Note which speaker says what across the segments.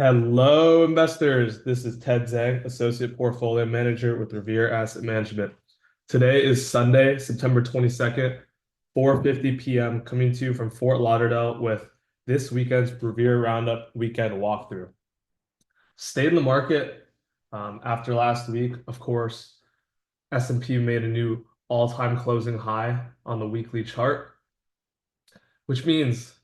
Speaker 1: Hello, investors. This is Ted Zhang, Associate Portfolio Manager with Revere Asset Management. Today is Sunday, September 22nd, 4:50 p.m., coming to you from Fort Lauderdale with this weekend's Revere Roundup weekend walkthrough. Stayed in the market after last week, of course. S&P made a new all-time closing high on the weekly chart, which means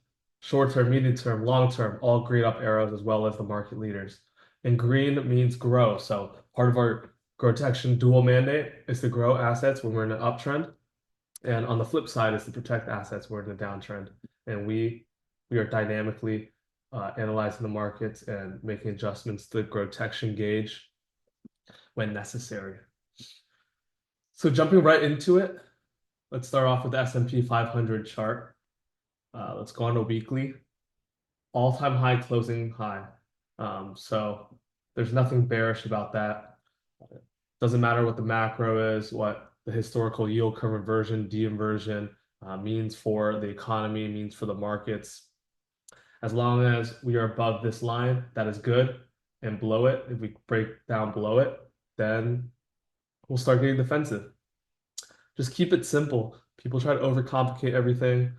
Speaker 1: short term, medium term, long term, all green up arrows as well as the market leaders. And green means grow. So part of our GROTECTION dual mandate is to grow assets when we're in an uptrend. And on the flip side is to protect assets when we're in a downtrend. And we are dynamically analyzing the markets and making adjustments to the GROTECTION gauge when necessary. So jumping right into it, let's start off with the S&P 500 chart. Let's go on to weekly. All-time high closing high. So there's nothing bearish about that. Doesn't matter what the macro is, what the historical yield curve inversion, de-inversion means for the economy, means for the markets. As long as we are above this line, that is good. And below it, if we break down below it, then we'll start getting defensive. Just keep it simple. People try to overcomplicate everything.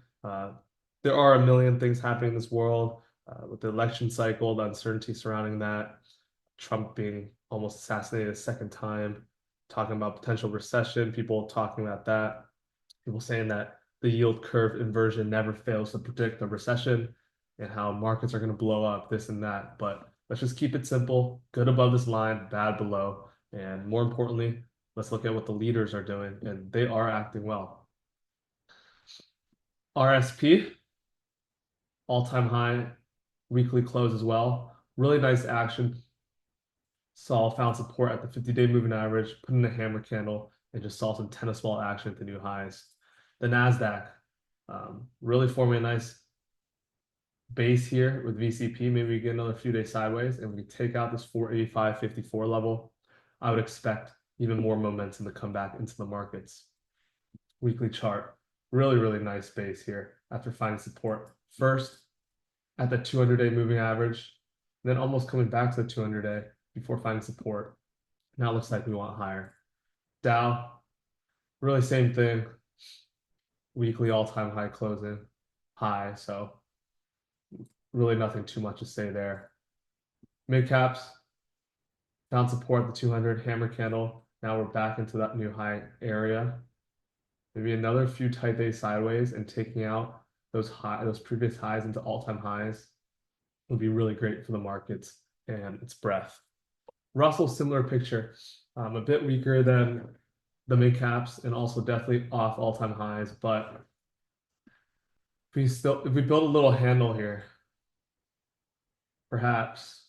Speaker 1: There are a million things happening in this world with the election cycle, the uncertainty surrounding that, Trump being almost assassinated a second time, talking about potential recession, people talking about that, people saying that the yield curve inversion never fails to predict a recession and how markets are going to blow up, this and that. But let's just keep it simple, good above this line, bad below. And more importantly, let's look at what the leaders are doing, and they are acting well. RSP, all-time high, weekly close as well. Really nice action. Found support at the 50-day moving average, put in a hammer candle, and just saw some tennis ball action at the new highs. The NASDAQ, really forming a nice base here with VCP. Maybe we get another few days sideways, and we take out this 485.54 level. I would expect even more momentum to come back into the markets. Weekly chart, really, really nice base here after finding support first at the 200-day moving average, then almost coming back to the 200-day before finding support. Now it looks like we want higher. Dow, really same thing. Weekly all-time high closing, high. So really nothing too much to say there. Mid caps, found support at the 200 hammer candle. Now we're back into that new high area. Maybe another few tight days sideways and taking out those previous highs into all-time highs would be really great for the markets and its breadth. Russell, similar picture, a bit weaker than the mid caps and also definitely off all-time highs. But if we build a little handle here, perhaps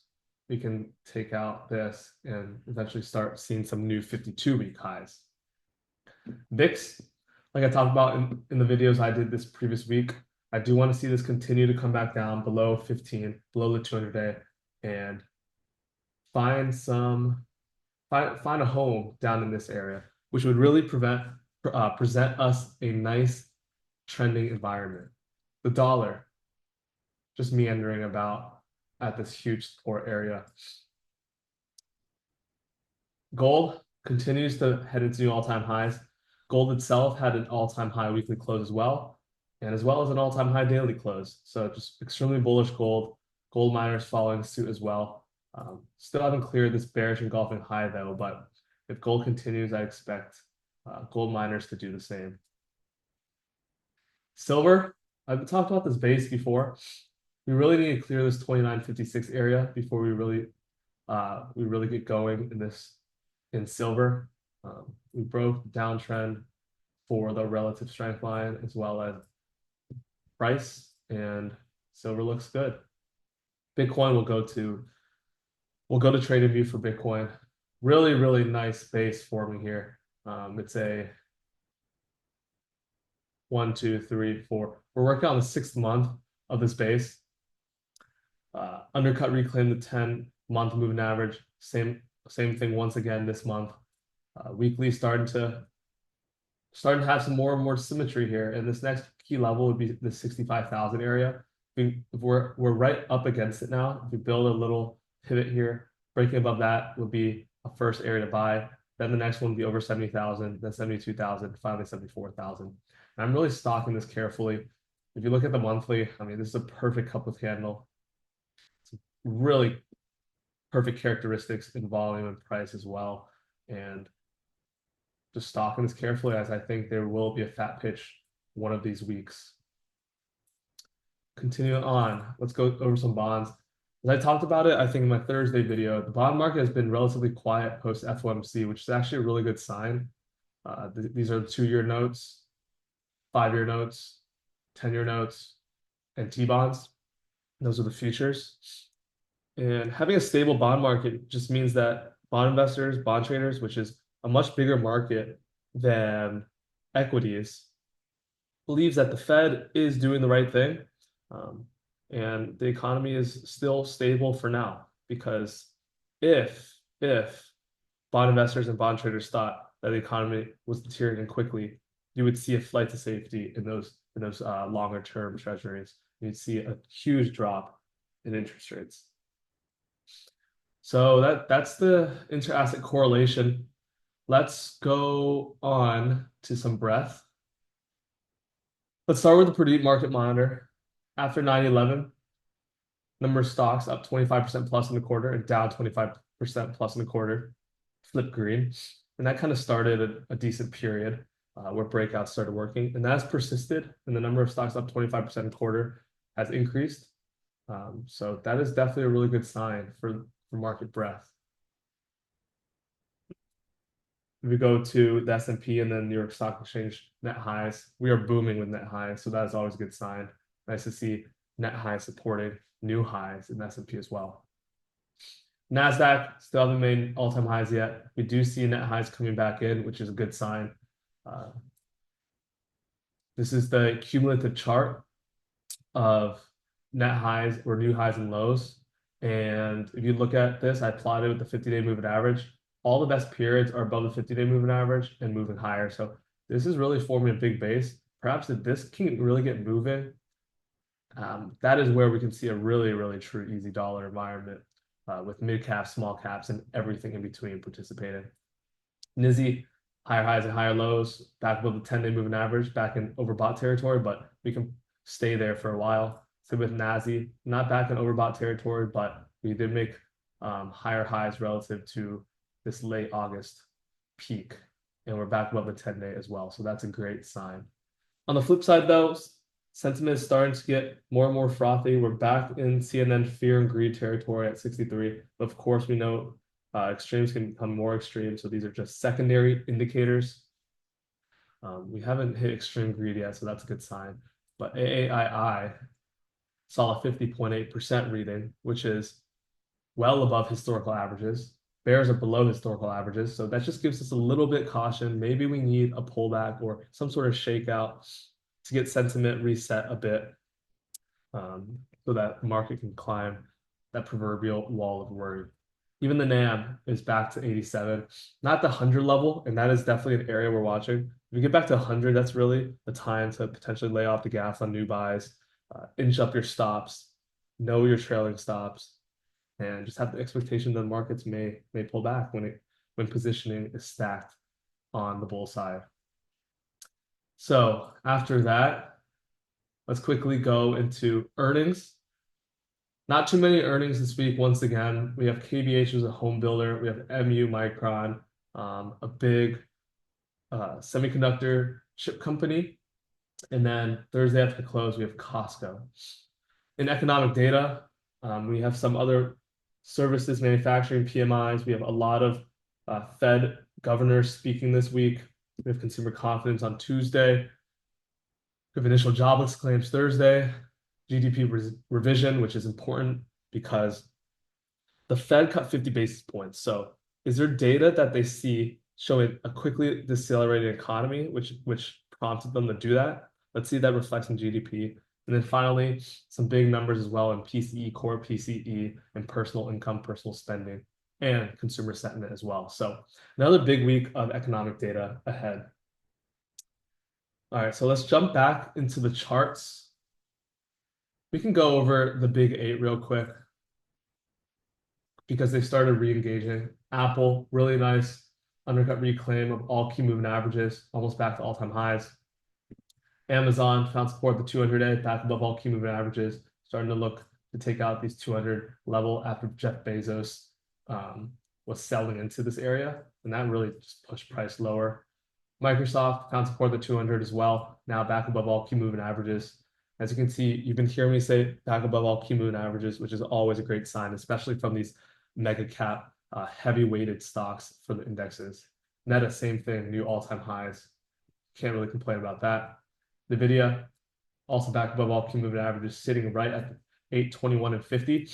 Speaker 1: we can take out this and eventually start seeing some new 52-week highs. VIX, like I talked about in the videos I did this previous week, I do want to see this continue to come back down below 15, below the 200-day, and find a home down in this area, which would really present us a nice trending environment. The dollar, just meandering about at this huge support area. Gold continues to head into new all-time highs. Gold itself had an all-time high weekly close as well, and as well as an all-time high daily close. So just extremely bullish gold. Gold miners following suit as well. Still haven't cleared this bearish engulfing high though, but if gold continues, I expect gold miners to do the same. Silver, I've talked about this base before. We really need to clear this 29.56 area before we really get going in silver. We broke the downtrend for the relative strength line as well as price, and silver looks good. Bitcoin will go to TradingView for Bitcoin. Really, really nice base forming here. It's a 1, 2, 3, 4. We're working on the 6th month of this base. Undercut reclaim the 10-month moving average. Same thing once again this month. Weekly starting to have some more and more symmetry here. And this next key level would be the 65,000 area. we're right up against it now. If we build a little pivot here, breaking above that would be a first area to buy. Then the next one would be over 70,000, then 72,000, finally 74,000. And I'm really stalking this carefully. If you look at the monthly, I mean, this is a perfect cup with candle. It's really perfect characteristics in volume and price as well. And just stalking this carefully, as I think there will be a fat pitch one of these weeks. Continuing on, let's go over some bonds. As I talked about it, I think in my Thursday video, the bond market has been relatively quiet post FOMC, which is actually a really good sign. These are 2-year notes, 5-year notes, 10-year notes, and T-bonds. Those are the futures. And having a stable bond market just means that bond investors, bond traders, which is a much bigger market than equities, believes that the Fed is doing the right thing. And the economy is still stable for now, because if bond investors and bond traders thought that the economy was deteriorating quickly, you would see a flight to safety in those longer term treasuries. You'd see a huge drop in interest rates. So that's the inter-asset correlation. Let's go on to some breadth. Let's start with the Purdue Market Monitor. After 9/11, number of stocks up 25% plus in the quarter and down 25% plus in the quarter, flipped green. And that kind of started a decent period where breakouts started working. And that's persisted, and the number of stocks up 25% in the quarter has increased. So that is definitely a really good sign for market breadth. If we go to the S&P and then New York Stock Exchange net highs, we are booming with net highs. So that is always a good sign. Nice to see net highs supporting new highs in the S&P as well. NASDAQ still haven't made all-time highs yet. We do see net highs coming back in, which is a good sign. This is the cumulative chart of net highs or new highs and lows. And if you look at this, I plotted with the 50-day moving average. All the best periods are above the 50-day moving average and moving higher. So this is really forming a big base. Perhaps if this can really get moving, that is where we can see a really, really true easy dollar environment with mid caps, small caps, and everything in between participating. NYSE, higher highs and higher lows, back above the 10-day moving average, back in overbought territory, but we can stay there for a while. So with NASI, not back in overbought territory, but we did make higher highs relative to this late August peak, and we're back above the 10-day as well. So that's a great sign. On the flip side, though, sentiment is starting to get more and more frothy. We're back in CNN fear and greed territory at 63. But of course, we know extremes can become more extreme. So these are just secondary indicators. We haven't hit extreme greed yet, so that's a good sign. But AAII saw a 50.8% reading, which is well above historical averages. Bears are below historical averages. So that just gives us a little bit caution. Maybe we need a pullback or some sort of shakeout to get sentiment reset a bit so that the market can climb that proverbial wall of worry. Even the NAM is back to 87, not the 100 level, and that is definitely an area we're watching. If we get back to 100, that's really the time to potentially lay off the gas on new buys, inch up your stops, know your trailing stops, and just have the expectation that markets may pull back when positioning is stacked on the bull side. So after that, let's quickly go into earnings. Not too many earnings this week. Once again, we have KBH as a home builder. We have MU Micron, a big semiconductor chip company. And then Thursday after the close, we have Costco. In economic data, we have some other services, manufacturing, PMIs. We have a lot of Fed governors speaking this week. We have consumer confidence on Tuesday. We have initial jobless claims Thursday. GDP revision, which is important because the Fed cut 50 basis points. So is there data that they see showing a quickly decelerating economy, which prompted them to do that? Let's see that reflects in GDP. And then finally, some big numbers as well in PCE, core PCE, and personal income, personal spending, and consumer sentiment as well. So another big week of economic data ahead. All right, so let's jump back into the charts. We can go over the big eight real quick because they started re-engaging. Apple, really nice undercut reclaim of all key moving averages, almost back to all-time highs. Amazon found support at the 200-day, back above all key moving averages, starting to look to take out these 200 level after Jeff Bezos was selling into this area, and that really just pushed price lower. Microsoft found support at the 200 as well, now back above all key moving averages. As you can see, you've been hearing me say back above all key moving averages, which is always a great sign, especially from these mega cap, heavy weighted stocks for the indexes. Meta, same thing, new all-time highs. Can't really complain about that. NVIDIA, also back above all key moving averages, sitting right at 821 and 50.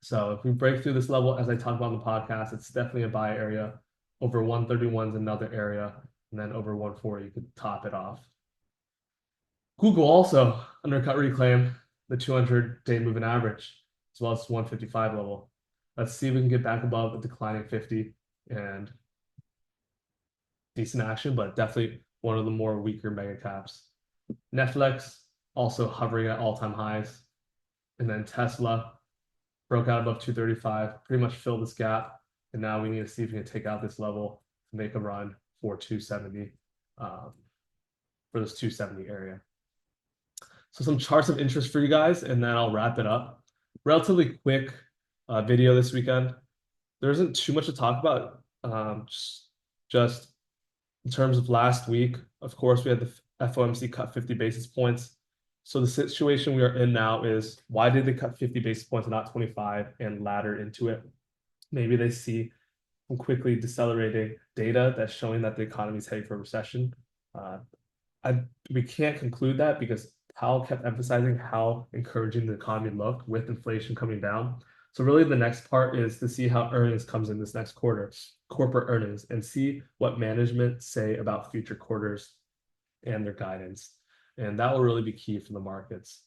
Speaker 1: So if we break through this level, as I talked about in the podcast, it's definitely a buy area. Over 131 is another area, and then over 140, you could top it off. Google also undercut reclaim the 200-day moving average, as well as 155 level. Let's see if we can get back above a declining 50 and decent action, but definitely one of the more weaker mega caps. Netflix also hovering at all-time highs. And then Tesla broke out above 235, pretty much filled this gap. And now we need to see if we can take out this level to make a run for 270, for this 270 area. So some charts of interest for you guys, and then I'll wrap it up. Relatively quick video this weekend. There isn't too much to talk about. Just in terms of last week, of course, we had the FOMC cut 50 basis points. So the situation we are in now is, why did they cut 50 basis points and not 25 and ladder into it? Maybe they see some quickly decelerating data that's showing that the economy is heading for a recession. We can't conclude that because Powell kept emphasizing how encouraging the economy looked with inflation coming down. So really the next part is to see how earnings comes in this next quarter, corporate earnings, and see what management say about future quarters and their guidance. And that will really be key for the markets.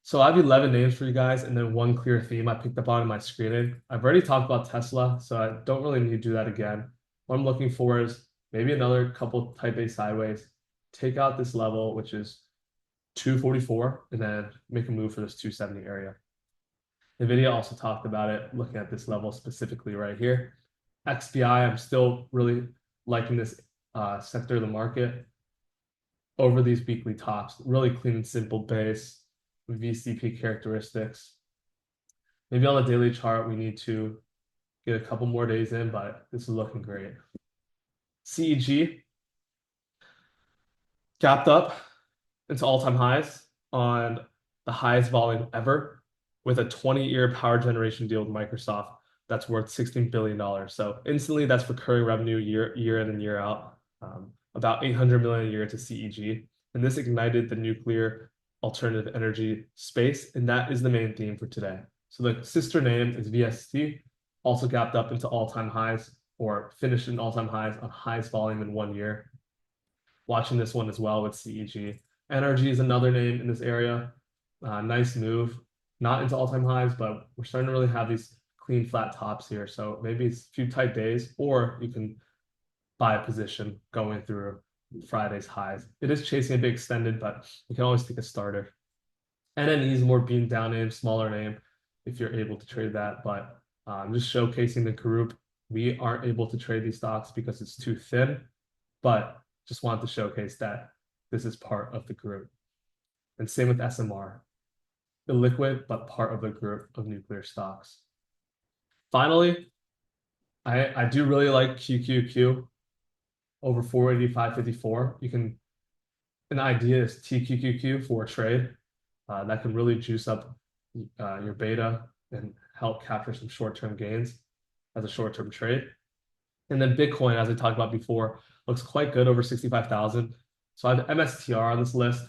Speaker 1: So I have 11 names for you guys, and then one clear theme I picked up on in my screening. I've already talked about Tesla, so I don't really need to do that again. What I'm looking for is maybe another couple type A sideways, take out this level, which is 244, and then make a move for this 270 area. NVIDIA also talked about it, looking at this level specifically right here. XPI, I'm still really liking this sector of the market over these weekly tops. Really clean and simple base, VCP characteristics. Maybe on the daily chart, we need to get a couple more days in, but this is looking great. CEG gapped up into all-time highs on the highest volume ever with a 20-year power generation deal with Microsoft that's worth $16 billion. So instantly, that's recurring revenue year in and year out, about $800 million a year to CEG. And this ignited the nuclear alternative energy space, and that is the main theme for today. So the sister name is VST, also gapped up into all-time highs or finished in all-time highs on highest volume in 1 year. Watching this one as well with CEG. Energy is another name in this area. Nice move, not into all-time highs, but we're starting to really have these clean flat tops here. So maybe it's a few tight days, or you can buy a position going through Friday's highs. It is chasing a big extended, but you can always take a starter. NNE is more being down name, smaller name, if you're able to trade that. But I'm just showcasing the group. We aren't able to trade these stocks because it's too thin, but just wanted to showcase that this is part of the group. And same with SMR. Illiquid, but part of the group of nuclear stocks. Finally, I do really like QQQ over 485.54. You can, an idea is TQQQ for a trade. That can really juice up your beta and help capture some short-term gains as a short-term trade. And then Bitcoin, as I talked about before, looks quite good over 65,000. So I have MSTR on this list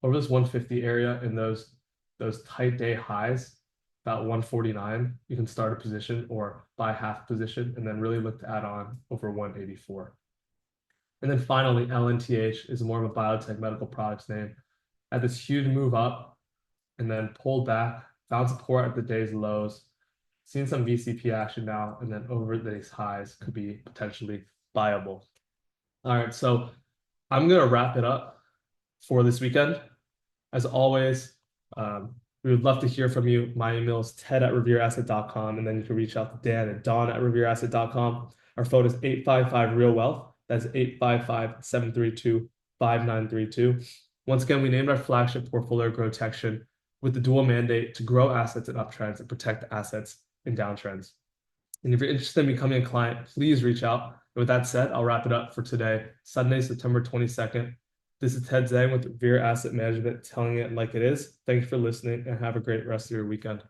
Speaker 1: over this 150 area in those tight day highs, about 149. You can start a position or buy half position and then really look to add on over 184. And then finally, LNTH is more of a biotech medical products name. Had this huge move up and then pulled back, found support at the day's lows, seen some VCP action now, and then over these highs could be potentially buyable. All right, so I'm going to wrap it up for this weekend. As always, We would love to hear from you. My email is ted@revereasset.com, and then you can reach out to Dan and Dawn@revereasset.com. Our phone is 855-REAL-WEALTH. That's 855-732-5932. Once again, we named our flagship portfolio GROTECTION with the dual mandate to grow assets in uptrends and protect assets in downtrends. And if you're interested in becoming a client, please reach out. And with that said, I'll wrap it up for today, Sunday, September 22nd. This is Ted Zhang with Revere Asset Management, telling it like it is. Thanks for listening and have a great rest of your weekend.